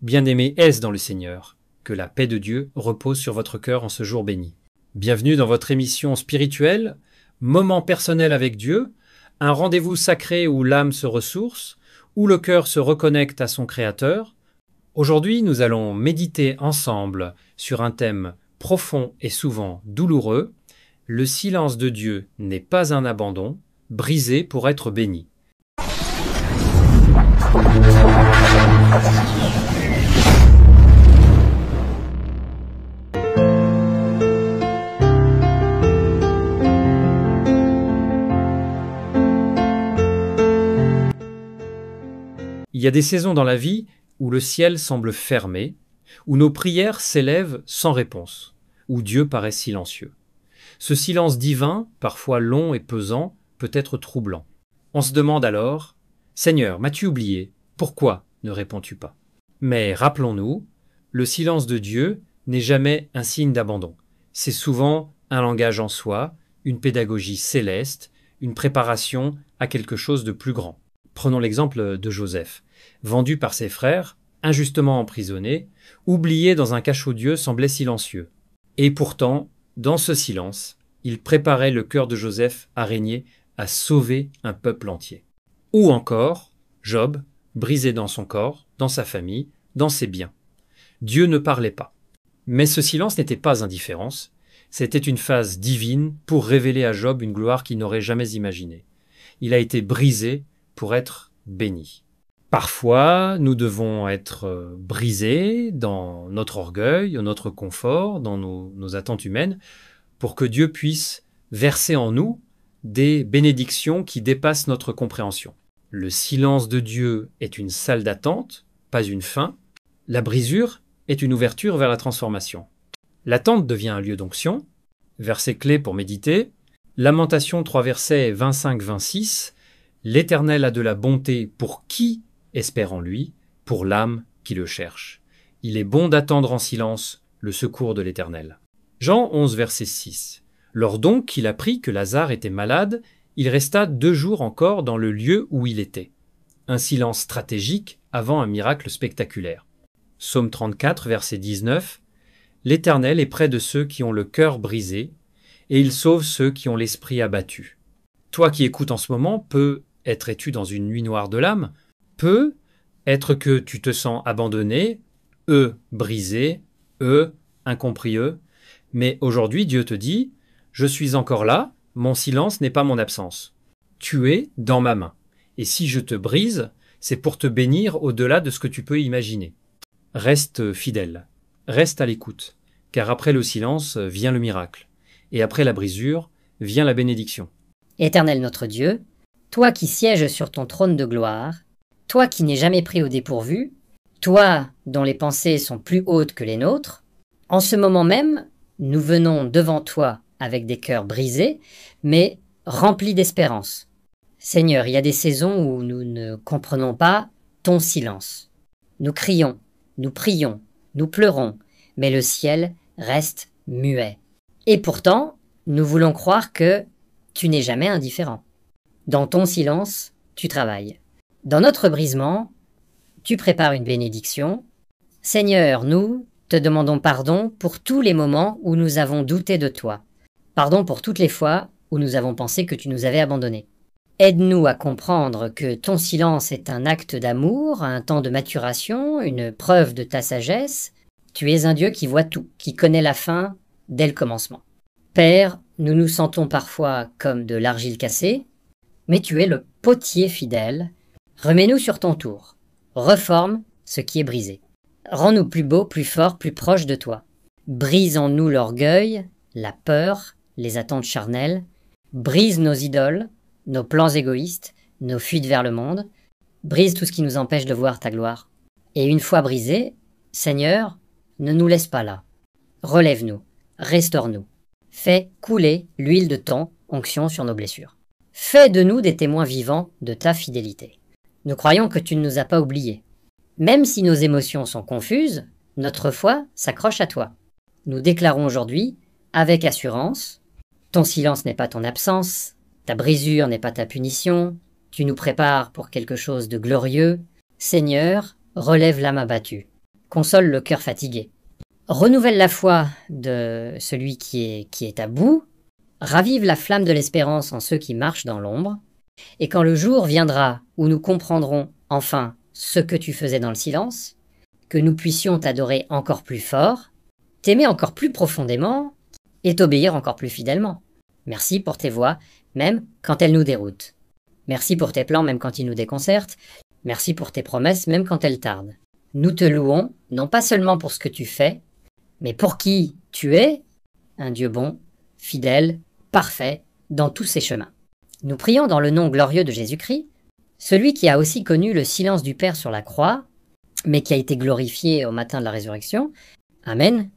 Bien-aimés est-ce dans le Seigneur, que la paix de Dieu repose sur votre cœur en ce jour béni. Bienvenue dans votre émission spirituelle, moment personnel avec Dieu, un rendez-vous sacré où l'âme se ressource, où le cœur se reconnecte à son Créateur. Aujourd'hui, nous allons méditer ensemble sur un thème profond et souvent douloureux. Le silence de Dieu n'est pas un abandon, brisé pour être béni. Il y a des saisons dans la vie où le ciel semble fermé, où nos prières s'élèvent sans réponse, où Dieu paraît silencieux. Ce silence divin, parfois long et pesant, peut être troublant. On se demande alors « Seigneur, m'as-tu oublié? Pourquoi ne réponds-tu pas ?» Mais rappelons-nous, le silence de Dieu n'est jamais un signe d'abandon. C'est souvent un langage en soi, une pédagogie céleste, une préparation à quelque chose de plus grand. Prenons l'exemple de Joseph. Vendu par ses frères, injustement emprisonné, oublié dans un cachot, Dieu semblait silencieux. Et pourtant, dans ce silence, il préparait le cœur de Joseph à régner, à sauver un peuple entier. Ou encore, Job, brisé dans son corps, dans sa famille, dans ses biens. Dieu ne parlait pas. Mais ce silence n'était pas indifférence, c'était une phase divine pour révéler à Job une gloire qu'il n'aurait jamais imaginée. Il a été brisé pour être béni. Parfois, nous devons être brisés dans notre orgueil, notre confort, dans nos attentes humaines, pour que Dieu puisse verser en nous des bénédictions qui dépassent notre compréhension. Le silence de Dieu est une salle d'attente, pas une fin. La brisure est une ouverture vers la transformation. L'attente devient un lieu d'onction. Verset clé pour méditer. Lamentation 3 versets 25-26. L'Éternel a de la bonté pour qui espère en lui, pour l'âme qui le cherche. Il est bon d'attendre en silence le secours de l'Éternel. Jean 11 verset 6. Lors donc qu'il apprit que Lazare était malade, il resta 2 jours encore dans le lieu où il était. Un silence stratégique avant un miracle spectaculaire. Psaume 34 verset 19. L'Éternel est près de ceux qui ont le cœur brisé, et il sauve ceux qui ont l'esprit abattu. Toi qui écoutes en ce moment, es-tu dans une nuit noire de l'âme? Peut être que tu te sens abandonné, brisé, incompris. Mais aujourd'hui, Dieu te dit « Je suis encore là, mon silence n'est pas mon absence. Tu es dans ma main. Et si je te brise, c'est pour te bénir au-delà de ce que tu peux imaginer. » Reste fidèle, reste à l'écoute, car après le silence vient le miracle. Et après la brisure vient la bénédiction. Éternel notre Dieu, toi qui sièges sur ton trône de gloire, toi qui n'es jamais pris au dépourvu, toi dont les pensées sont plus hautes que les nôtres, en ce moment même, nous venons devant toi avec des cœurs brisés, mais remplis d'espérance. Seigneur, il y a des saisons où nous ne comprenons pas ton silence. Nous crions, nous prions, nous pleurons, mais le ciel reste muet. Et pourtant, nous voulons croire que tu n'es jamais indifférent. Dans ton silence, tu travailles. Dans notre brisement, tu prépares une bénédiction. Seigneur, nous te demandons pardon pour tous les moments où nous avons douté de toi. Pardon pour toutes les fois où nous avons pensé que tu nous avais abandonnés. Aide-nous à comprendre que ton silence est un acte d'amour, un temps de maturation, une preuve de ta sagesse. Tu es un Dieu qui voit tout, qui connaît la fin dès le commencement. Père, nous nous sentons parfois comme de l'argile cassée, mais tu es le potier fidèle. Remets-nous sur ton tour. Reforme ce qui est brisé. Rends-nous plus beaux, plus forts, plus proches de toi. Brise en nous l'orgueil, la peur, les attentes charnelles. Brise nos idoles, nos plans égoïstes, nos fuites vers le monde. Brise tout ce qui nous empêche de voir ta gloire. Et une fois brisé, Seigneur, ne nous laisse pas là. Relève-nous, restaure-nous. Fais couler l'huile de ton onction sur nos blessures. Fais de nous des témoins vivants de ta fidélité. Nous croyons que tu ne nous as pas oubliés. Même si nos émotions sont confuses, notre foi s'accroche à toi. Nous déclarons aujourd'hui, avec assurance, ton silence n'est pas ton absence, ta brisure n'est pas ta punition, tu nous prépares pour quelque chose de glorieux. Seigneur, relève l'âme abattue. console le cœur fatigué. Renouvelle la foi de celui qui est à bout, ravive la flamme de l'espérance en ceux qui marchent dans l'ombre, et quand le jour viendra où nous comprendrons enfin ce que tu faisais dans le silence, que nous puissions t'adorer encore plus fort, t'aimer encore plus profondément et t'obéir encore plus fidèlement. Merci pour tes voies, même quand elles nous déroutent. Merci pour tes plans, même quand ils nous déconcertent. Merci pour tes promesses, même quand elles tardent. Nous te louons, non pas seulement pour ce que tu fais, mais pour qui tu es, un Dieu bon, fidèle, parfait, dans tous ses chemins. Nous prions dans le nom glorieux de Jésus-Christ, celui qui a aussi connu le silence du Père sur la croix, mais qui a été glorifié au matin de la résurrection. Amen.